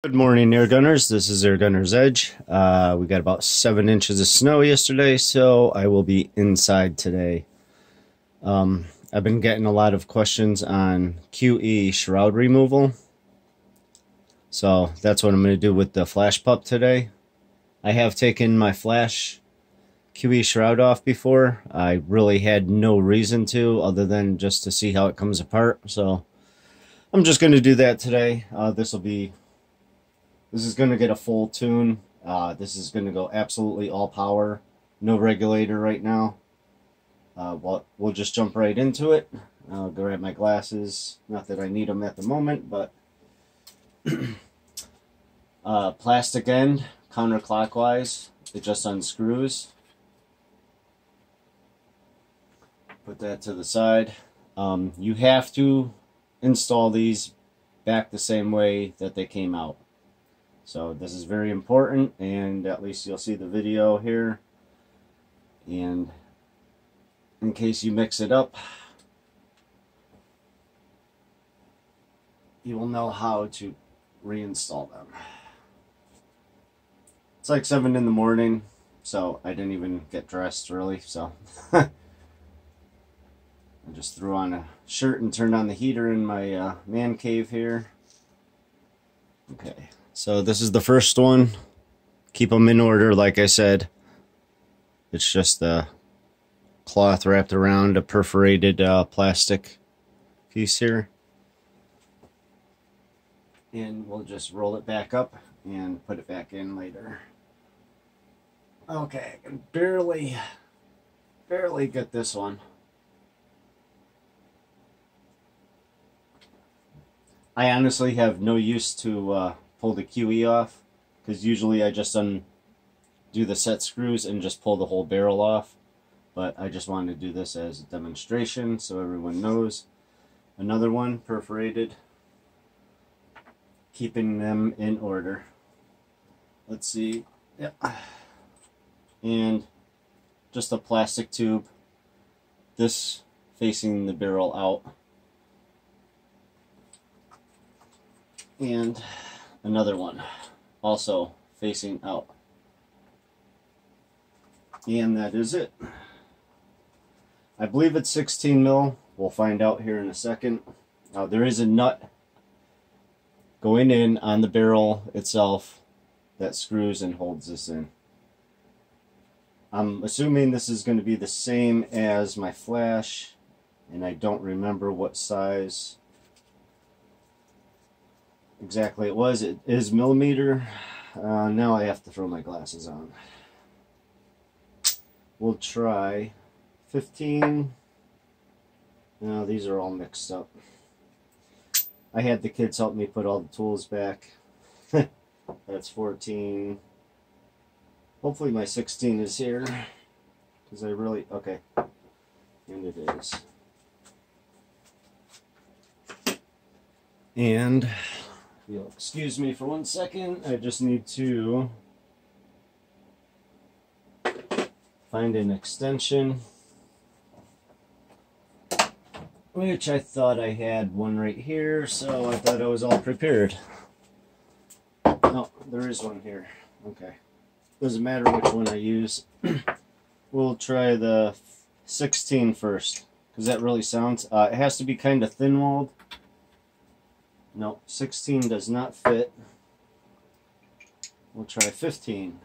Good morning, air gunners. This is Air Gunner's Edge. We got about 7 inches of snow yesterday, so I will be inside today. I've been getting a lot of questions on QE shroud removal, so that's what I'm going to do with the flashpup today. I have taken my flash QE shroud off before. I really had no reason to, other than just to see how it comes apart. So I'm just going to do that today. This is going to get a full tune. This is going to go absolutely all power. No regulator right now. We'll just jump right into it. I'll grab my glasses. Not that I need them at the moment, but plastic end, counterclockwise. It just unscrews. Put that to the side. You have to install these back the same way that they came out. So this is very important, and at least you'll see the video here. And in case you mix it up, you will know how to reinstall them. It's like 7 in the morning, so I didn't even get dressed really, so I just threw on a shirt and turned on the heater in my man cave here. Okay. So this is the first one. Keep them in order, like I said. It's just a cloth wrapped around a perforated plastic piece here. And we'll just roll it back up and put it back in later. Okay, I can barely get this one. I honestly have no use to pull the QE off, because usually I just undo the set screws and just pull the whole barrel off, but I just wanted to do this as a demonstration so everyone knows. Another one, perforated, keeping them in order. Let's see, yeah, and just a plastic tube, this facing the barrel out, and another one also facing out, and that is it. I believe it's 16 mil. We'll find out here in a second. There is a nut going in on the barrel itself that screws and holds this in. I'm assuming this is going to be the same as my flash, and I don't remember what size exactly it was. It is millimeter. Now I have to throw my glasses on. We'll try 15. Now these are all mixed up. I had the kids help me put all the tools back. That's 14. Hopefully my 16 is here, because I really, okay, and it is. And you'll excuse me for 1 second. I just need to find an extension, which I thought I had one right here, so I thought I was all prepared. No, there is one here. Okay. Doesn't matter which one I use. We'll try the 16 first, because that really sounds, it has to be kind of thin-walled. No, 16 does not fit. We'll try 15.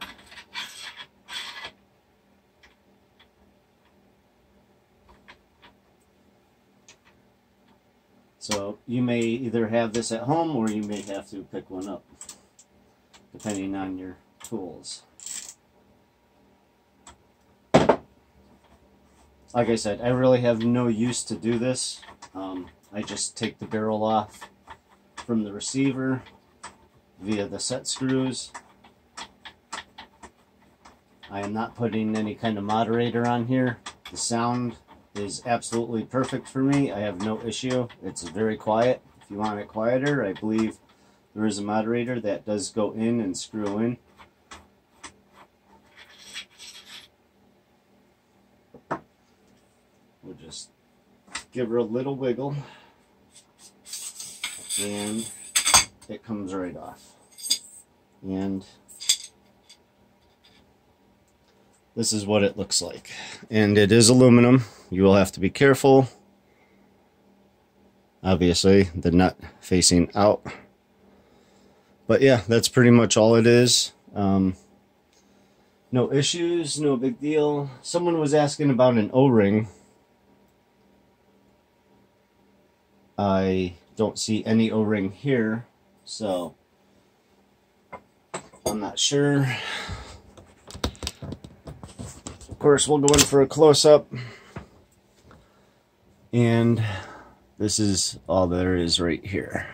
So you may either have this at home, or you may have to pick one up, depending on your tools. Like I said, I really have no use to do this. I just take the barrel off from the receiver via the set screws. I am not putting any kind of moderator on here. The sound is absolutely perfect for me. I have no issue. It's very quiet. If you want it quieter, I believe there is a moderator that does go in and screw in. We'll just give her a little wiggle, and it comes right off. And this is what it looks like. And it is aluminum. You will have to be careful. Obviously, the nut facing out. But yeah, that's pretty much all it is. No issues, no big deal. Someone was asking about an O-ring. I don't see any O-ring here, so I'm not sure. Of course, we'll go in for a close-up. And this is all there is right here.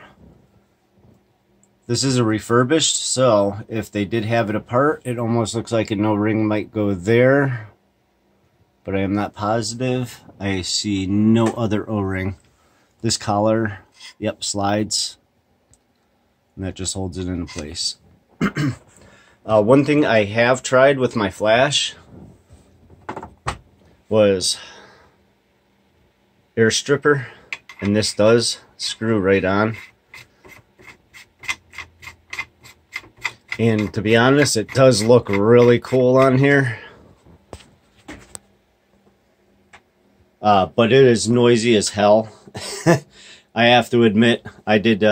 This is a refurbished, so if they did have it apart, it almost looks like an O-ring might go there. But I am not positive. I see no other O-ring. This collar, yep, slides. And that just holds it in place. One thing I have tried with my flash was air stripper, and this does screw right on. And to be honest, it does look really cool on here. But it is noisy as hell. I have to admit, I did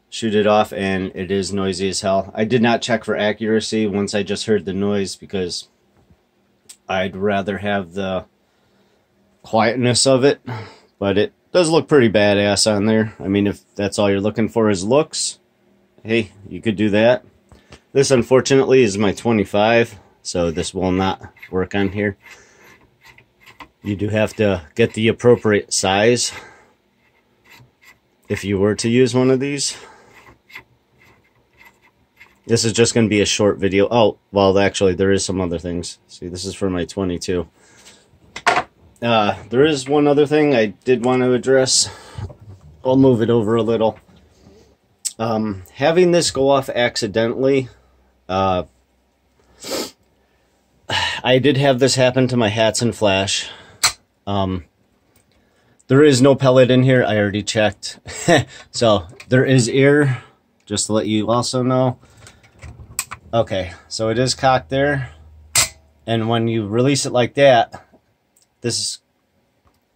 shoot it off and it is noisy as hell. I did not check for accuracy once I just heard the noise because I'd rather have the quietness of it. But it does look pretty badass on there. I mean, if that's all you're looking for is looks, hey, you could do that. This, unfortunately, is my 25, so this will not work on here. You do have to get the appropriate size if you were to use one of these. This is just going to be a short video. Oh, well, actually, there is some other things. See, this is for my 22. There is one other thing I did want to address. I'll move it over a little. Having this go off accidentally, I did have this happen to my Hatsan flash. There is no pellet in here. I already checked. So there is air, just to let you also know. Okay, so it is cocked there. And when you release it like that,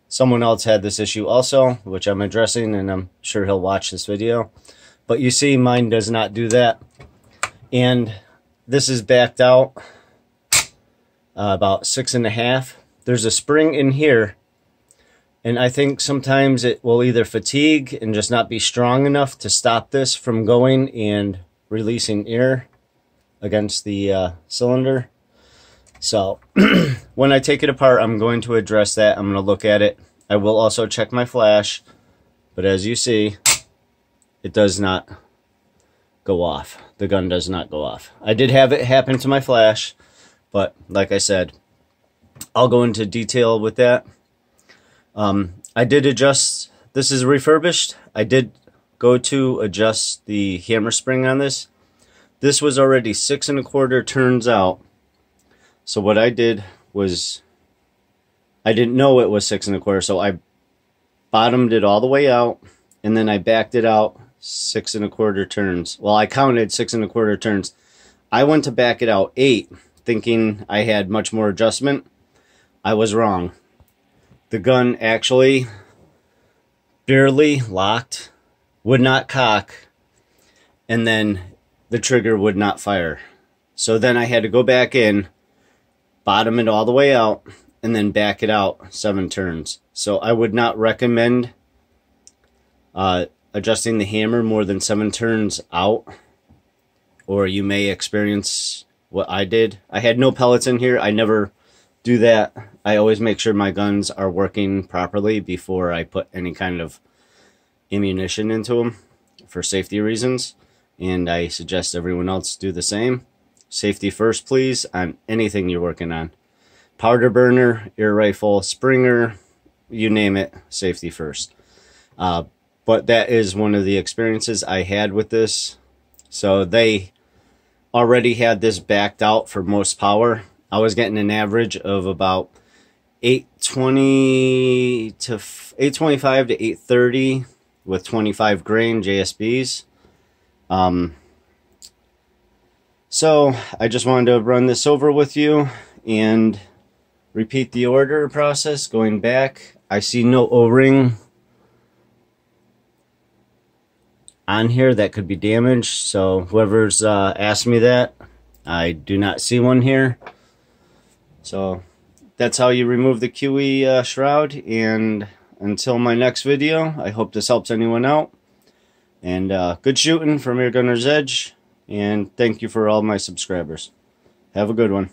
someone else had this issue also, which I'm addressing, and I'm sure he'll watch this video. But you see, mine does not do that. And this is backed out about 6.5. There's a spring in here, and I think sometimes it will either fatigue and just not be strong enough to stop this from going and releasing air against the cylinder. So when I take it apart, I'm going to address that. I'm going to look at it. I will also check my flash, but as you see, it does not go off. The gun does not go off. I did have it happen to my flash, but like I said, I'll go into detail with that. I did adjust. This is refurbished. I did go to adjust the hammer spring on this. This was already 6 1/4 turns out. So what I did was, I didn't know it was 6 1/4, so I bottomed it all the way out, and then I backed it out 6 1/4 turns. Well, I counted 6 1/4 turns. I went to back it out 8, thinking I had much more adjustment. I was wrong. The gun actually barely locked, would not cock, and then the trigger would not fire. So then I had to go back in, bottom it all the way out, and then back it out 7 turns. So I would not recommend adjusting the hammer more than 7 turns out, or you may experience what I did. I had no pellets in here. I never do that. I always make sure my guns are working properly before I put any kind of ammunition into them for safety reasons, and I suggest everyone else do the same. Safety first, please, on anything you're working on. Powder burner, air rifle, Springer, you name it, safety first. But that is one of the experiences I had with this. So they already had this backed out for most power. I was getting an average of about 825 to 830 with 25 grain JSBs. So I just wanted to run this over with you and repeat the order process going back. I see no O-ring on here that could be damaged, so whoever's asked me that, I do not see one here. So that's how you remove the QE shroud. And until my next video, I hope this helps anyone out. And good shooting from your Gunner's Edge. And thank you for all my subscribers. Have a good one.